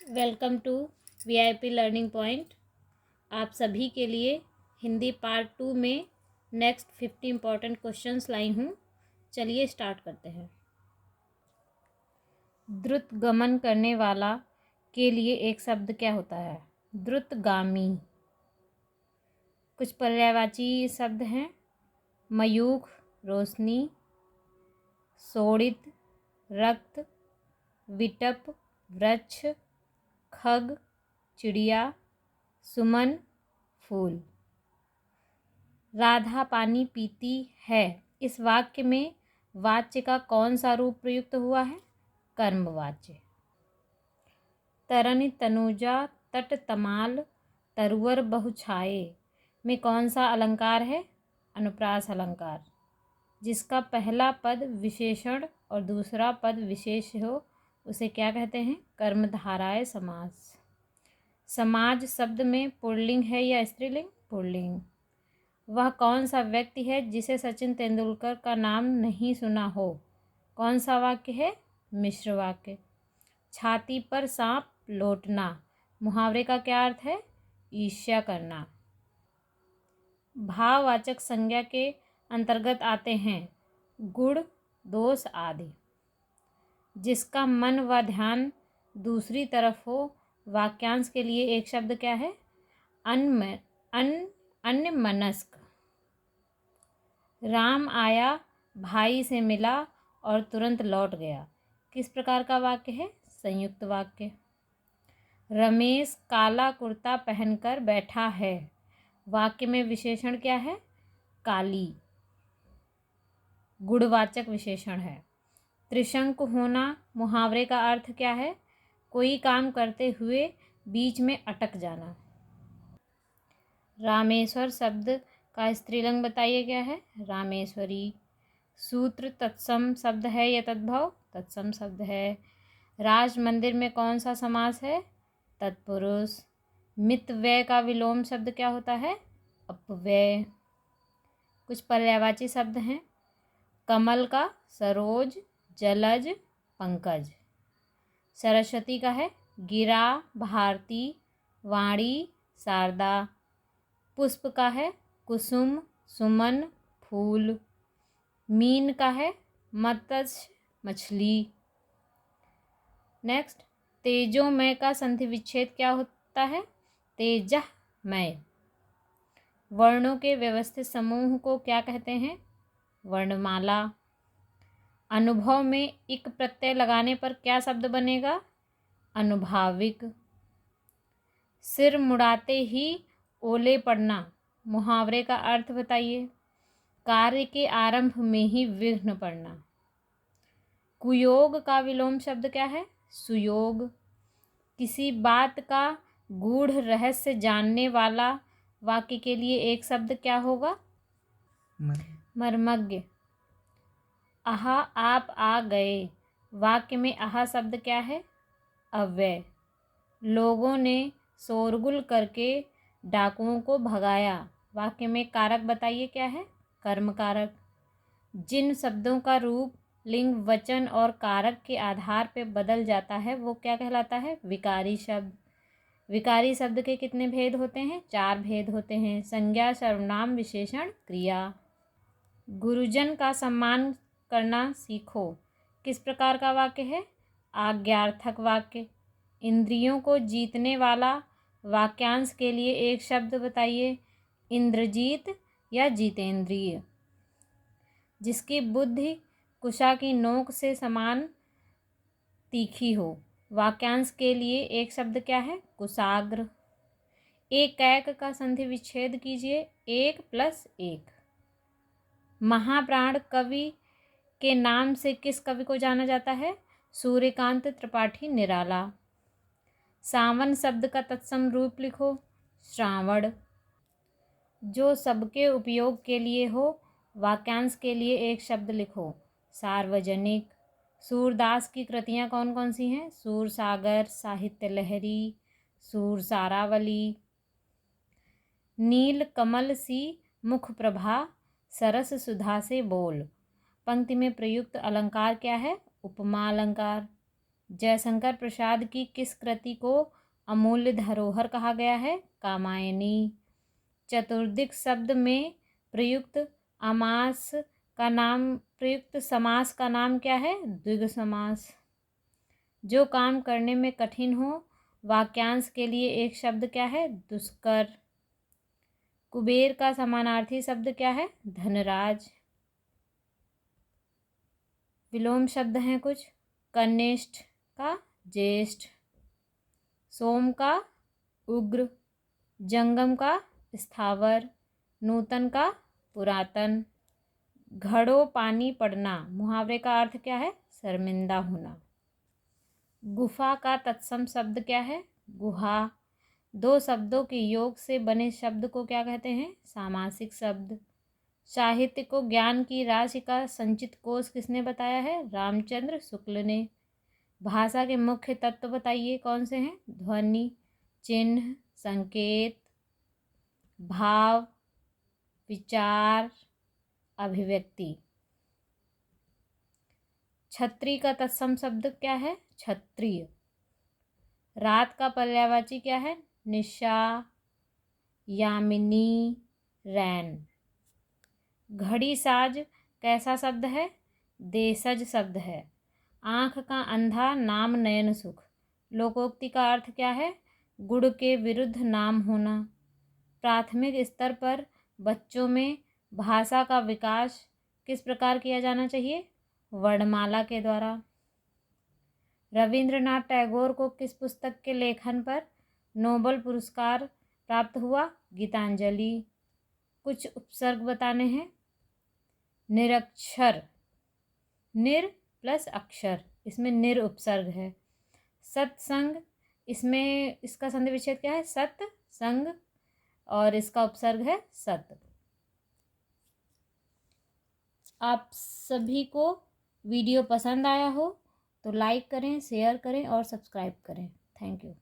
Welcome to VIP learning point. आप सभी के लिए हिंदी पार्ट 2 में नेक्स्ट 50 इम्पॉर्टेंट क्वेश्चंस लाई हूँ। चलिए स्टार्ट करते हैं। द्रुत गमन करने वाला के लिए एक शब्द क्या होता है? द्रुतगामी। कुछ पर्यायवाची शब्द हैं: मयूख, रोशनी, शोणित, रक्त, विटप, वृक्ष, खग, चिड़िया, सुमन, फूल। राधा पानी पीती है, इस वाक्य में वाच्य का कौन सा रूप प्रयुक्त हुआ है? कर्मवाच्य। तरनि तनुजा तट तमाल तरुवर बहु छाए में कौन सा अलंकार है? अनुप्रास अलंकार। जिसका पहला पद विशेषण और दूसरा पद विशेष हो उसे क्या कहते हैं? कर्मधारय समास। समाज शब्द में पुल्लिंग है या स्त्रीलिंग? पुल्लिंग। वह कौन सा व्यक्ति है जिसे सचिन तेंदुलकर का नाम नहीं सुना हो? कौन सा वाक्य है? मिश्र वाक्य। छाती पर सांप लौटना मुहावरे का क्या अर्थ है? ईर्ष्या करना। भाववाचक संज्ञा के अंतर्गत आते हैं गुण, दोष आदि। जिसका मन व ध्यान दूसरी तरफ हो, वाक्यांश के लिए एक शब्द क्या है? अन्यमनस्क। राम आया, भाई से मिला और तुरंत लौट गया, किस प्रकार का वाक्य है? संयुक्त वाक्य। रमेश काला कुर्ता पहनकर बैठा है, वाक्य में विशेषण क्या है? काली। गुणवाचक विशेषण है। त्रिशंक होना मुहावरे का अर्थ क्या है? कोई काम करते हुए बीच में अटक जाना। रामेश्वर शब्द का स्त्रीलिंग बताइए क्या है? रामेश्वरी। सूत्र तत्सम शब्द है या तद्भव? तत्सम शब्द है। राज मंदिर में कौन सा समास है? तत्पुरुष। मित व्यय का विलोम शब्द क्या होता है? अपव्यय। कुछ पर्यायवाची शब्द हैं: कमल का सरोज, जलज, पंकज। सरस्वती का है गिरा, भारती, वाणी, शारदा। पुष्प का है कुसुम, सुमन, फूल। मीन का है मत्स्य, मछली। नेक्स्ट, तेजोमय का संधि विच्छेद क्या होता है? तेजमय। वर्णों के व्यवस्थित समूह को क्या कहते हैं? वर्णमाला। अनुभव में इक प्रत्यय लगाने पर क्या शब्द बनेगा? अनुभाविक। सिर मुड़ाते ही ओले पड़ना मुहावरे का अर्थ बताइए। कार्य के आरंभ में ही विघ्न पड़ना। कुयोग का विलोम शब्द क्या है? सुयोग। किसी बात का गूढ़ रहस्य जानने वाला वाक्य के लिए एक शब्द क्या होगा? मर्मज्ञ। आहा आप आ गए, वाक्य में आहा शब्द क्या है? अव्यय। लोगों ने शोरगुल करके डाकुओं को भगाया, वाक्य में कारक बताइए क्या है? कर्म कारक। जिन शब्दों का रूप लिंग, वचन और कारक के आधार पर बदल जाता है वो क्या कहलाता है? विकारी शब्द। विकारी शब्द के कितने भेद होते हैं? 4 भेद होते हैं: संज्ञा, सर्वनाम, विशेषण, क्रिया। गुरुजन का सम्मान करना सीखो, किस प्रकार का वाक्य है? आज्ञार्थक वाक्य। इंद्रियों को जीतने वाला वाक्यांश के लिए एक शब्द बताइए। इंद्रजीत या जितेंद्रिय। जिसकी बुद्धि कुशा की नोक से समान तीखी हो, वाक्यांश के लिए एक शब्द क्या है? कुशाग्र। एक का संधि विच्छेद कीजिए। 1 + 1। महाप्राण कवि के नाम से किस कवि को जाना जाता है? सूर्यकांत त्रिपाठी निराला। सावन शब्द का तत्सम रूप लिखो। श्रावण। जो सबके उपयोग के लिए हो, वाक्यांश के लिए एक शब्द लिखो। सार्वजनिक। सूरदास की कृतियाँ कौन कौन सी हैं? सूरसागर, साहित्य लहरी, सूरसारावली। नील कमल सी मुख प्रभा, सरस सुधा से बोल। पंक्ति में प्रयुक्त अलंकार क्या है? उपमा अलंकार। जयशंकर प्रसाद की किस कृति को अमूल्य धरोहर कहा गया है? कामायनी। चतुर्दिक शब्द में प्रयुक्त समास का नाम क्या है? द्विगु समास। जो काम करने में कठिन हो वाक्यांश के लिए एक शब्द क्या है? दुष्कर। कुबेर का समानार्थी शब्द क्या है? धनराज। विलोम शब्द हैं कुछ। कनिष्ठ का ज्येष्ठ, सोम का उग्र, जंगम का स्थावर, नूतन का पुरातन। घड़ों पानी पड़ना मुहावरे का अर्थ क्या है? शर्मिंदा होना। गुफा का तत्सम शब्द क्या है? गुहा। दो शब्दों के योग से बने शब्द को क्या कहते हैं? सामासिक शब्द। साहित्य को ज्ञान की राशि का संचित कोश किसने बताया है? रामचंद्र शुक्ल ने। भाषा के मुख्य तत्व बताइए कौन से हैं? ध्वनि, चिन्ह, संकेत, भाव, विचार, अभिव्यक्ति। छत्री का तत्सम शब्द क्या है? क्षत्रिय। रात का पर्यायवाची क्या है? निशा, यामिनी, रैन। घड़ी साज कैसा शब्द है? देशज शब्द है। आँख का अंधा नाम नयन सुख। लोकोक्ति का अर्थ क्या है? गुण के विरुद्ध नाम होना। प्राथमिक स्तर पर बच्चों में भाषा का विकास किस प्रकार किया जाना चाहिए? वर्णमाला के द्वारा। रविंद्रनाथ टैगोर को किस पुस्तक के लेखन पर नोबेल पुरस्कार प्राप्त हुआ? गीतांजलि। कुछ उपसर्ग बताने हैं। निरक्षर, निर प्लस अक्षर, इसमें निर उपसर्ग है। सत्संग, इसमें इसका संधि विच्छेद क्या है? सत संग, और इसका उपसर्ग है सत। आप सभी को वीडियो पसंद आया हो तो लाइक करें, शेयर करें और सब्सक्राइब करें। Thank you.